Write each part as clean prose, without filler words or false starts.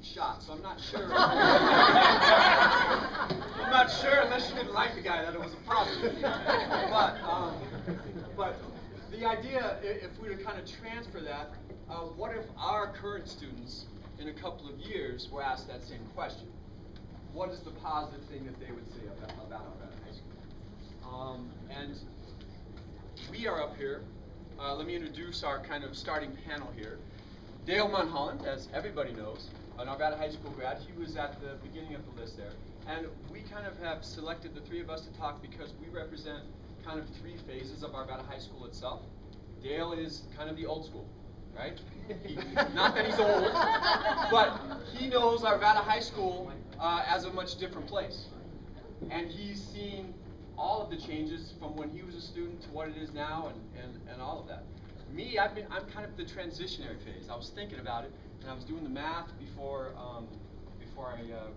shot, so I'm not sure. I'm not sure, unless you didn't like the guy, that it was a positive. But the idea, if we were to kind of transfer that, what if our current students in a couple of years were asked that same question? What is the positive thing that they would say about Arvada High School? And we are up here. Let me introduce our kind of starting panel here. Dale Mulholland, as everybody knows, an Arvada High School grad. He was at the beginning of the list there. And we kind of have selected the three of us to talk because we represent kind of three phases of Arvada High School itself. Dale is kind of the old school, right? Not that he's old, but he knows Arvada High School as a much different place. And he's seen all of the changes from when he was a student to what it is now and all of that. Me, I'm kind of the transitionary phase. I was thinking about it, and I was doing the math before I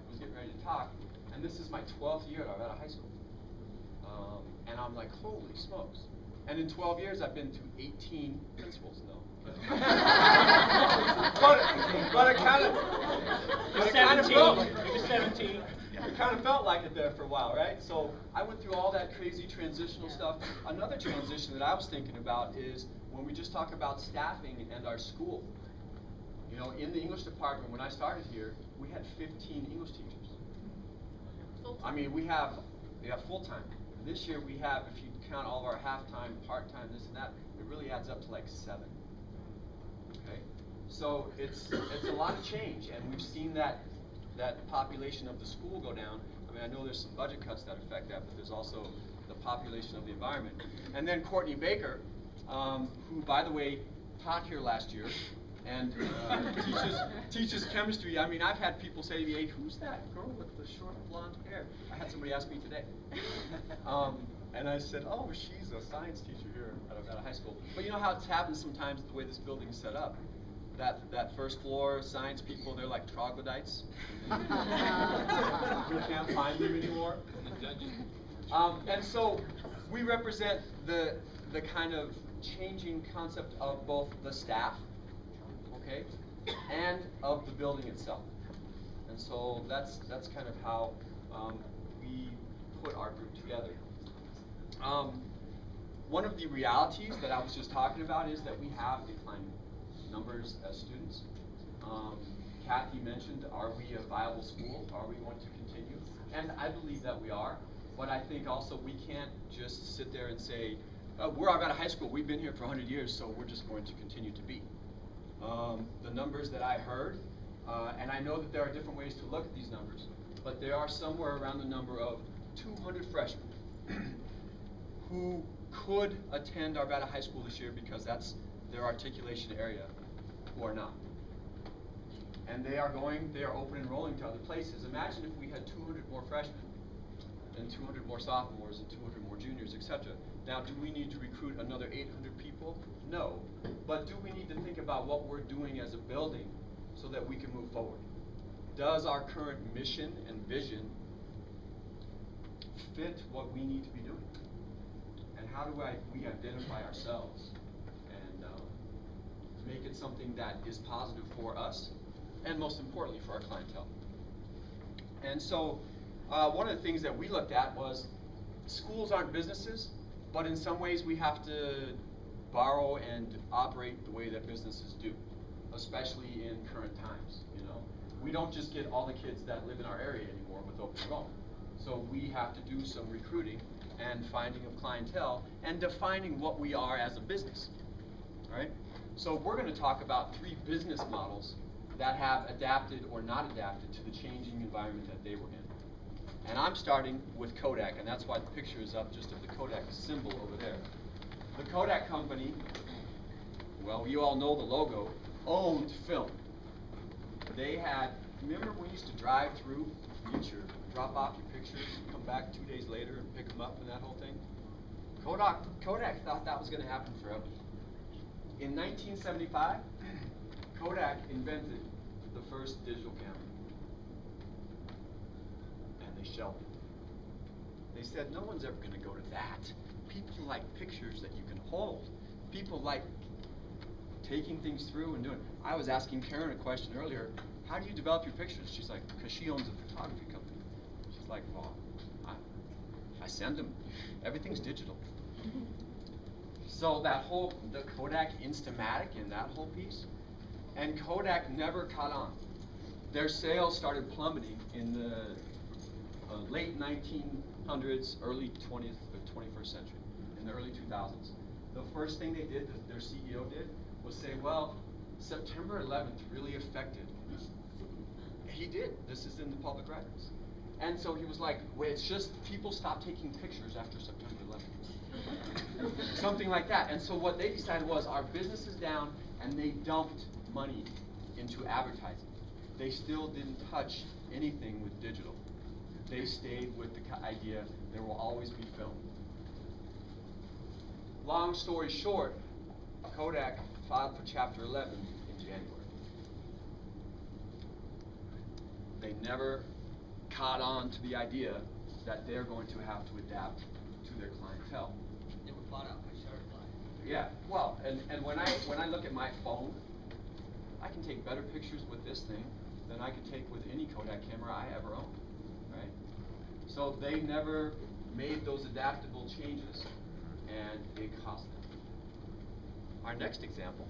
was getting ready to talk, and this is my 12th year at Arvada High School. And I'm like, holy smokes. And in 12 years, I've been to 18 principals, no. but it kind of felt like it was 17. It kind of felt like it there for a while, right? So I went through all that crazy transitional stuff. Another transition that I was thinking about is when we just talk about staffing and our school. You know, in the English department, when I started here, we had 15 English teachers. I mean, we have full-time. This year we have, if you count all of our half-time, part-time, this and that, it really adds up to like 7. Okay? So it's a lot of change, and we've seen that population of the school go down. I mean, I know there's some budget cuts that affect that, but there's also the population of the environment. And then Courtney Baker, who, by the way, taught here last year and teaches chemistry. I mean, I've had people say to me, hey, who's that girl with the short blonde hair? I had somebody ask me today. And I said, oh, she's a science teacher here at Arvada High School. But you know how it happens sometimes the way this building is set up? That first floor science people, they're like troglodytes. We can't find them anymore. And so we represent the kind of changing concept of both the staff, okay, and of the building itself. And so that's kind of how we put our group together. One of the realities that I was just talking about is that we have declining numbers as students. Kathy mentioned, are we a viable school? Are we going to continue? And I believe that we are, but I think also we can't just sit there and say, we're Arvada High School, we've been here for 100 years, so we're just going to continue to be. The numbers that I heard, and I know that there are different ways to look at these numbers, but there are somewhere around the number of 200 freshmen who could attend Arvada High School this year because that's their articulation area, who are not. And they are open enrolling to other places. Imagine if we had 200 more freshmen, and 200 more sophomores, and 200 more juniors, etc. Now, do we need to recruit another 800 people? No. But do we need to think about what we're doing as a building so that we can move forward? Does our current mission and vision fit what we need to be doing? And how do we identify ourselves and make it something that is positive for us and most importantly for our clientele? And so one of the things that we looked at was schools aren't businesses, but in some ways we have to borrow and operate the way that businesses do, especially in current times. You know, we don't just get all the kids that live in our area anymore with open enrollment. So we have to do some recruiting and finding of clientele and defining what we are as a business. All right? So we're going to talk about 3 business models that have adapted or not adapted to the changing environment that they were in. And I'm starting with Kodak, and that's why the picture is up just of the Kodak symbol over there. The Kodak company, well, you all know the logo, owned film. They had, remember when we used to drive through, drop off your pictures, come back 2 days later and pick them up and that whole thing? Kodak thought that was going to happen forever. In 1975, Kodak invented the first digital camera. And they shelved it. They said, no one's ever going to go to that. People like pictures that you can hold. People like taking things through and doing. I was asking Karen a question earlier. how do you develop your pictures? She's like, because she owns a photography company. She's like, well, I send them. Everything's digital. So that whole, the Kodak Instamatic and that whole piece, and Kodak never caught on. Their sales started plummeting in the late 1900s, early 20th or 21st century, in the early 2000s. The first thing they did, their CEO did, was say, well, September 11th really affected. He did. This is in the public records. And so he was like, well, it's just people stopped taking pictures after September 11th. Something like that. And so what they decided was our business is down, and they dumped money into advertising. They still didn't touch anything with digital. They stayed with the idea there will always be film. Long story short, Kodak filed for Chapter 11 in January. They never caught on to the idea that they're going to have to adapt to their clientele. They were bought out by Shutterfly. Yeah, well, and when I look at my phone, I can take better pictures with this thing than I could take with any Kodak camera I ever owned, right? So they never made those adaptable changes, and it cost them. Our next example